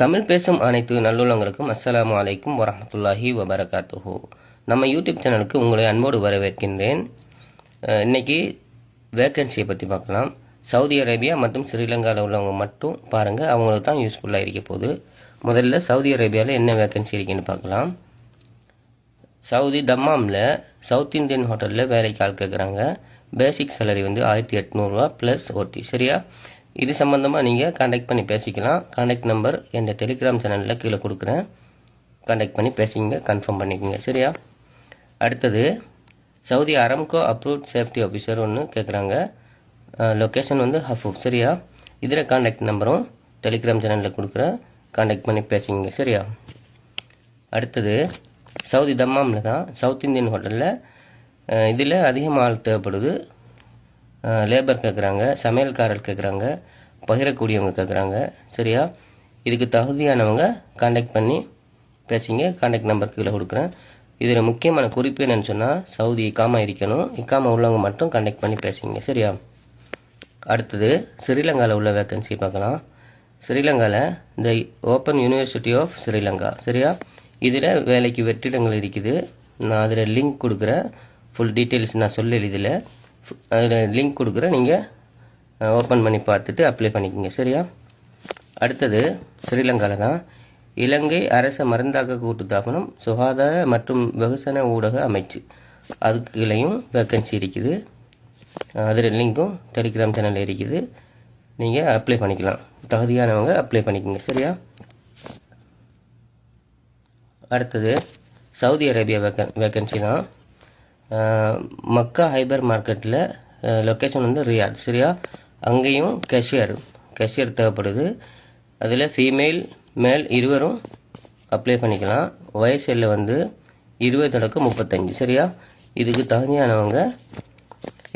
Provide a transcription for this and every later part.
தமிழ் பேசும் அனைத்து நல்லுள்ளங்களுக்கும் அஸ்ஸலாமு அலைக்கும் வரஹ்மத்துல்லாஹி வபரகாத்துஹு. நம்ம யூடியூப் சேனலுக்கு உங்களை அன்போடு வரவேற்கின்றேன். இன்னைக்கு வேக்கன்சியை பற்றி பார்க்கலாம். சவுதி அரேபியா மற்றும் ஸ்ரீலங்காவில் உள்ளவங்க மட்டும் பாருங்கள், அவங்களுக்கு தான் யூஸ்ஃபுல்லாக இருக்க போகுது. முதல்ல சவுதி அரேபியாவில் என்ன வேக்கன்சி இருக்குன்னு பார்க்கலாம். சவுதி தம்மாமில் சவுத் இந்தியன் ஹோட்டலில் வேலைக்கு ஆள் கேட்குறாங்க. பேசிக் சேலரி வந்து 1800 ப்ளஸ் ஓட்டி. சரியா? இது சம்மந்தமாக நீங்கள் கான்டாக்ட் பண்ணி பேசிக்கலாம். கான்டாக்ட் நம்பர் என் டெலிகிராம் சேனலில் கீழே கொடுக்குறேன். கான்டாக்ட் பண்ணி பேசிங்க, கன்ஃபார்ம் பண்ணிக்கோங்க. சரியா? அடுத்தது Saudi Aramco approved safety officer ஒன்று கேட்குறாங்க. லொக்கேஷன் வந்து ஹஃபூப். சரியா? இதில் கான்டாக்ட் நம்பரும் டெலிகிராம் சேனலில் கொடுக்குறேன். கான்டாக்ட் பண்ணி பேசிங்க. சரியா? அடுத்தது சவுதி தம்மாமில் தான் சவுத் இந்தியன் ஹோட்டலில் இதில் அதிகமாக ஆள் தேவைப்படுது. லேபர் கேட்குறாங்க, சமையல்காரர் கேட்குறாங்க, பகிரக்கூடியவங்க கேட்குறாங்க. சரியா? இதுக்கு தகுதியானவங்க கான்டாக்ட் பண்ணி பேசிங்க. கான்டாக்ட் நம்பர் கீழே கொடுக்குறேன். இதில் முக்கியமான குறிப்பு என்னென்னு சொன்னால், சவுதி இக்காமா இருக்கணும். இக்காமா உள்ளவங்க மட்டும் கான்டாக்ட் பண்ணி பேசிங்க. சரியா? அடுத்தது ஸ்ரீலங்காவில் உள்ள வேக்கன்சி பார்க்கலாம். ஸ்ரீலங்காவில் இந்த ஓப்பன் யூனிவர்சிட்டி ஆஃப் ஸ்ரீலங்கா. சரியா? இதில் வேலைக்கு வெற்றிடங்கள் இருக்குது. நான் அதில் லிங்க் கொடுக்குறேன். ஃபுல் டீட்டெயில்ஸ் நான் சொல்லல. இதில் அதில் லிங்க் கொடுக்குறேன். நீங்கள் ஓப்பன் பண்ணி பார்த்துட்டு அப்ளை பண்ணிக்கோங்க. சரியா? அடுத்தது ஸ்ரீலங்காவில் தான் இலங்கை அரச மருந்தாக்க கூட்டுத்தாபனம் சுகாதார மற்றும் வெகுசன ஊடக அமைச்சு, அதுக்கு கீழேயும் வேக்கன்சி இருக்குது. அதில் லிங்க்கும் டெலிகிராம் சேனலில் இருக்குது. நீங்கள் அப்ளை பண்ணிக்கலாம். தகுதியானவங்க அப்ளை பண்ணிக்கோங்க. சரியா? அடுத்தது சவுதி அரேபியா வேக்கன்சி தான். மக்கா ஹைபர் மார்க்கெட்டில் லொக்கேஷன் வந்து ரியாத். சரியா? அங்கேயும் கேஷியர் தேவைப்படுது. அதில் ஃபீமேல் மேல் இருவரும் அப்ளை பண்ணிக்கலாம். வயசில் வந்து 20 தொடக்கம் 35. சரியா? இதுக்கு தகுதியானவங்க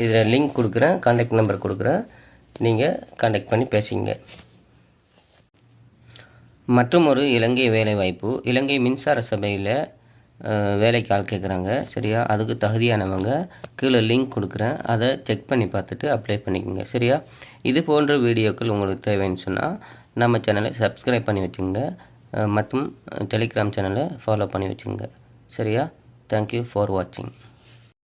இதில் லிங்க் கொடுக்குறேன், கான்டாக்ட் நம்பர் கொடுக்குறேன். நீங்கள் கான்டாக்ட் பண்ணி பேசிங்க. மற்றும் ஒரு இலங்கை வேலைவாய்ப்பு, இலங்கை மின்சார சபையில் வேலைக்கு ஆள் கேட்குறாங்க. சரியா? அதுக்கு தகுதியானவங்க கீழே லிங்க் கொடுக்குறேன். அதை செக் பண்ணி பார்த்துட்டு அப்ளை பண்ணிக்கோங்க. சரியா? இது போன்ற வீடியோக்கள் உங்களுக்கு தேவைன்னு சொன்னால் நம்ம சேனலை சப்ஸ்கிரைப் பண்ணி வச்சுங்க, மற்றும் டெலிகிராம் சேனலை ஃபாலோ பண்ணி வச்சுங்க. சரியா? தேங்க்யூ ஃபார் வாட்சிங்.